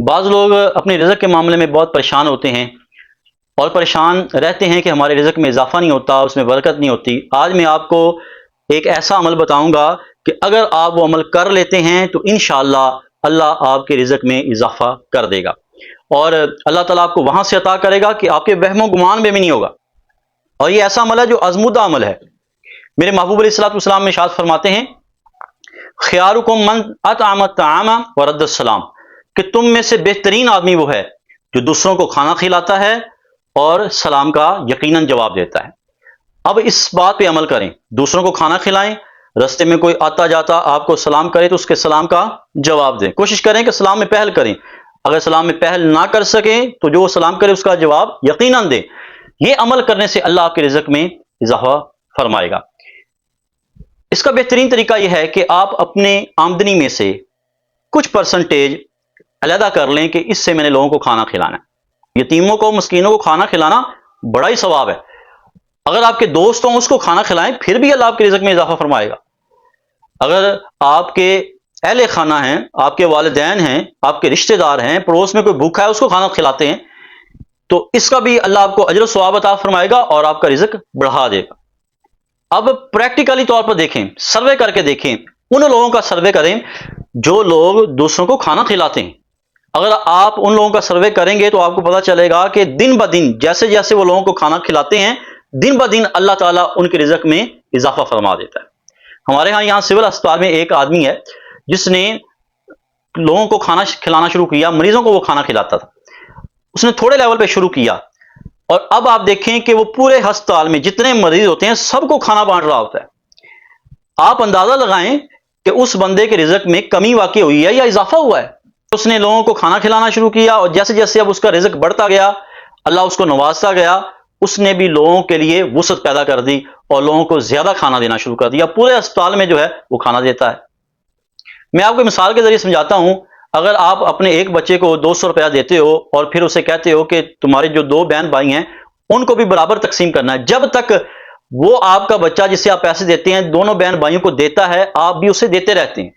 بعض لوگ اپنے رزق کے معاملے میں بہت پریشان ہوتے ہیں اور پریشان رہتے ہیں کہ ہمارے رزق میں اضافہ نہیں ہوتا، اس میں برکت نہیں ہوتی۔ آج میں آپ کو ایک ایسا عمل بتاؤں گا کہ اگر آپ وہ عمل کر لیتے ہیں تو انشاءاللہ اللہ آپ کے رزق میں اضافہ کر دے گا، اور اللہ تعالیٰ آپ کو وہاں سے عطا کرے گا کہ آپ کے وہم و گمان میں بھی نہیں ہوگا۔ اور یہ ایسا عمل ہے جو آزمودہ عمل ہے۔ میرے محبوب علیہ الصلوۃ والسلام میں ارشاد فرماتے ہیں، خیارکم من اطعم الطعام ورد السلام، کہ تم میں سے بہترین آدمی وہ ہے جو دوسروں کو کھانا کھلاتا ہے اور سلام کا یقیناً جواب دیتا ہے۔ اب اس بات پہ عمل کریں، دوسروں کو کھانا کھلائیں، رستے میں کوئی آتا جاتا آپ کو سلام کرے تو اس کے سلام کا جواب دیں، کوشش کریں کہ سلام میں پہل کریں۔ اگر سلام میں پہل نہ کر سکیں تو جو سلام کرے اس کا جواب یقیناً دیں۔ یہ عمل کرنے سے اللہ آپ کے رزق میں اضافہ فرمائے گا۔ اس کا بہترین طریقہ یہ ہے کہ آپ اپنے آمدنی میں سے کچھ پرسنٹیج علیحدہ کر لیں کہ اس سے میں نے لوگوں کو کھانا کھلانا ہے۔ یتیموں کو، مسکینوں کو کھانا کھلانا بڑا ہی ثواب ہے۔ اگر آپ کے دوست ہوں اس کو کھانا کھلائیں، پھر بھی اللہ آپ کے رزق میں اضافہ فرمائے گا۔ اگر آپ کے اہل خانہ ہیں، آپ کے والدین ہیں، آپ کے رشتہ دار ہیں، پڑوس میں کوئی بھوکا ہے اس کو کھانا کھلاتے ہیں، تو اس کا بھی اللہ آپ کو اجر و ثواب عطا فرمائے گا اور آپ کا رزق بڑھا دے گا۔ اب پریکٹیکلی طور پر دیکھیں، سروے کر کے دیکھیں، ان لوگوں کا سروے کریں جو لوگ دوسروں کو کھانا کھلاتے ہیں۔ اگر آپ ان لوگوں کا سروے کریں گے تو آپ کو پتا چلے گا کہ دن بہ دن جیسے جیسے وہ لوگوں کو کھانا کھلاتے ہیں، دن بہ دن اللہ تعالیٰ ان کے رزق میں اضافہ فرما دیتا ہے۔ ہمارے ہاں یہاں سول اسپتال میں ایک آدمی ہے جس نے لوگوں کو کھانا کھلانا شروع کیا، مریضوں کو وہ کھانا کھلاتا تھا۔ اس نے تھوڑے لیول پہ شروع کیا اور اب آپ دیکھیں کہ وہ پورے ہسپتال میں جتنے مریض ہوتے ہیں سب کو کھانا بانٹ رہا ہوتا ہے۔ آپ اندازہ لگائیں کہ اس بندے کے رزق میں کمی واقع ہوئی ہے یا اضافہ ہوا ہے۔ اس نے لوگوں کو کھانا کھلانا شروع کیا اور جیسے جیسے اب اس کا رزق بڑھتا گیا، اللہ اس کو نوازتا گیا، اس نے بھی لوگوں کے لیے وسعت پیدا کر دی اور لوگوں کو زیادہ کھانا دینا شروع کر دیا۔ پورے اسپتال میں جو ہے وہ کھانا دیتا ہے۔ میں آپ کو مثال کے ذریعے سمجھاتا ہوں، اگر آپ اپنے ایک بچے کو 200 روپیہ دیتے ہو اور پھر اسے کہتے ہو کہ تمہارے جو 2 بہن بھائی ہیں ان کو بھی برابر تقسیم کرنا ہے، جب تک وہ آپ کا بچہ جسے آپ پیسے دیتے ہیں دونوں بہن بھائیوں کو دیتا ہے، آپ بھی اسے دیتے رہتے ہیں،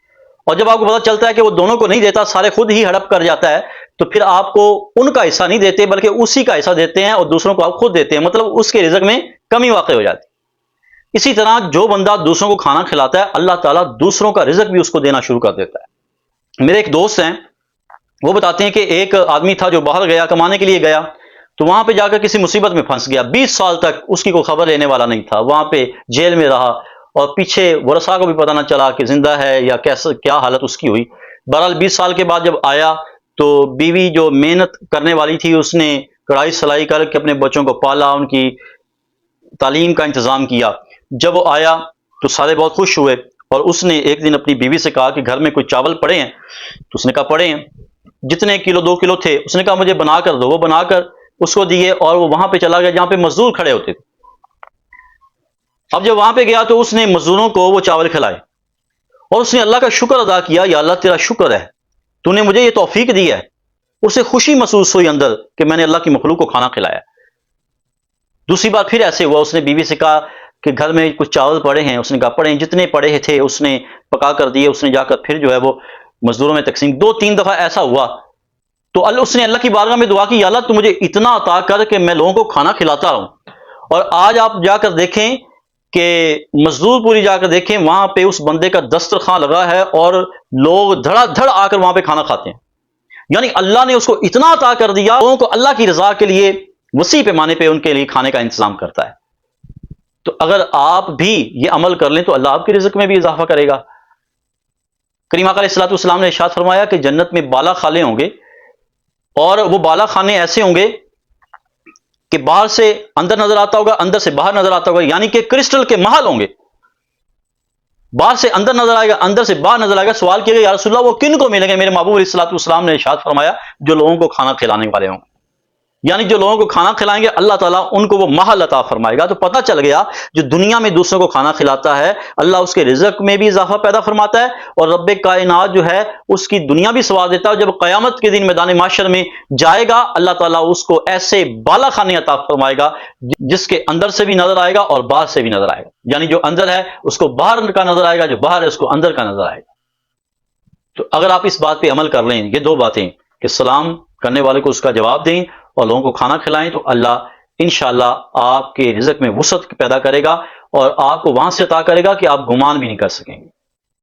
اور جب آپ کو پتا چلتا ہے کہ وہ دونوں کو نہیں دیتا، سارے خود ہی ہڑپ کر جاتا ہے، تو پھر آپ کو ان کا حصہ نہیں دیتے بلکہ اسی کا حصہ دیتے ہیں اور دوسروں کو آپ خود دیتے ہیں، مطلب اس کے رزق میں کمی واقع ہو جاتی ہے۔ اسی طرح جو بندہ دوسروں کو کھانا کھلاتا ہے اللہ تعالیٰ دوسروں کا رزق بھی اس کو دینا شروع کر دیتا ہے۔ میرے ایک دوست ہیں، وہ بتاتے ہیں کہ ایک آدمی تھا جو باہر گیا، کمانے کے لیے گیا، تو وہاں پہ جا کر کسی مصیبت میں پھنس گیا۔ 20 سال تک اس کی کوئی خبر لینے والا نہیں تھا، وہاں پہ جیل میں رہا اور پیچھے ورثاء کو بھی پتہ نہ چلا کہ زندہ ہے یا کیا حالت اس کی ہوئی۔ بہرحال 20 سال کے بعد جب آیا تو بیوی جو محنت کرنے والی تھی اس نے کڑھائی سلائی کر کے اپنے بچوں کو پالا، ان کی تعلیم کا انتظام کیا۔ جب وہ آیا تو سارے بہت خوش ہوئے اور اس نے ایک دن اپنی بیوی سے کہا کہ گھر میں کوئی چاول پڑے ہیں؟ تو اس نے کہا پڑے ہیں۔ جتنے کلو 2 کلو تھے اس نے کہا مجھے بنا کر دو، وہ بنا کر اس کو دیے اور وہ وہاں پہ چلا گیا جہاں پہ مزدور کھڑے ہوتے تھے۔ اب جب وہاں پہ گیا تو اس نے مزدوروں کو وہ چاول کھلائے اور اس نے اللہ کا شکر ادا کیا، یا اللہ تیرا شکر ہے، تو نے مجھے یہ توفیق دی ہے۔ اسے خوشی محسوس ہوئی اندر کہ میں نے اللہ کی مخلوق کو کھانا کھلایا۔ دوسری بار پھر ایسے ہوا، اس نے بیوی سے کہا کہ گھر میں کچھ چاول پڑے ہیں، اس نے کہا پڑے ہیں، جتنے پڑے تھے اس نے پکا کر دیے، اس نے جا کر پھر جو ہے وہ مزدوروں میں تقسیم، 2-3 دفعہ ایسا ہوا تو اس نے اللہ کی بارگاہ میں دعا کی، یا اللہ تو مجھے اتنا عطا کر کہ میں لوگوں کو کھانا کھلاتا رہوں۔ اور آج آپ جا کر دیکھیں کہ مزدور پوری جا کر دیکھیں، وہاں پہ اس بندے کا دسترخوان لگا ہے اور لوگ دھڑا دھڑ آ کر وہاں پہ کھانا کھاتے ہیں۔ یعنی اللہ نے اس کو اتنا عطا کر دیا، لوگوں کو اللہ کی رضا کے لیے وسیع پیمانے پہ ان کے لیے کھانے کا انتظام کرتا ہے۔ تو اگر آپ بھی یہ عمل کر لیں تو اللہ آپ کے رزق میں بھی اضافہ کرے گا۔ کریم آقا علیہ الصلوۃ والسلام نے ارشاد فرمایا کہ جنت میں بالا خانے ہوں گے، اور وہ بالا خانے ایسے ہوں گے کہ باہر سے اندر نظر آتا ہوگا، اندر سے باہر نظر آتا ہوگا، یعنی کہ کرسٹل کے محل ہوں گے۔ باہر سے اندر نظر آئے گا، اندر سے باہر نظر آئے گا۔ سوال کیا گیا یا رسول اللہ وہ کن کو ملیں گے؟ میرے محبوب علیہ الصلوۃ والسلام نے ارشاد فرمایا جو لوگوں کو کھانا کھلانے والے ہوں گے، یعنی جو لوگوں کو کھانا کھلائیں گے اللہ تعالیٰ ان کو وہ محل عطا فرمائے گا۔ تو پتہ چل گیا جو دنیا میں دوسروں کو کھانا کھلاتا ہے اللہ اس کے رزق میں بھی اضافہ پیدا فرماتا ہے، اور رب کائنات جو ہے اس کی دنیا بھی ثواب دیتا ہے۔ اور جب قیامت کے دن میدان محشر میں جائے گا اللہ تعالیٰ اس کو ایسے بالا خانے عطا فرمائے گا جس کے اندر سے بھی نظر آئے گا اور باہر سے بھی نظر آئے گا، یعنی جو اندر ہے اس کو باہر کا نظر آئے گا، جو باہر ہے اس کو اندر کا نظر آئے گا۔ تو اگر آپ اس بات پہ عمل کر لیں، یہ 2 باتیں کہ سلام کرنے والے کو اس کا جواب دیں اور لوگوں کو کھانا کھلائیں، تو اللہ انشاءاللہ آپ کے رزق میں وسعت پیدا کرے گا اور آپ کو وہاں سے عطا کرے گا کہ آپ گمان بھی نہیں کر سکیں گے۔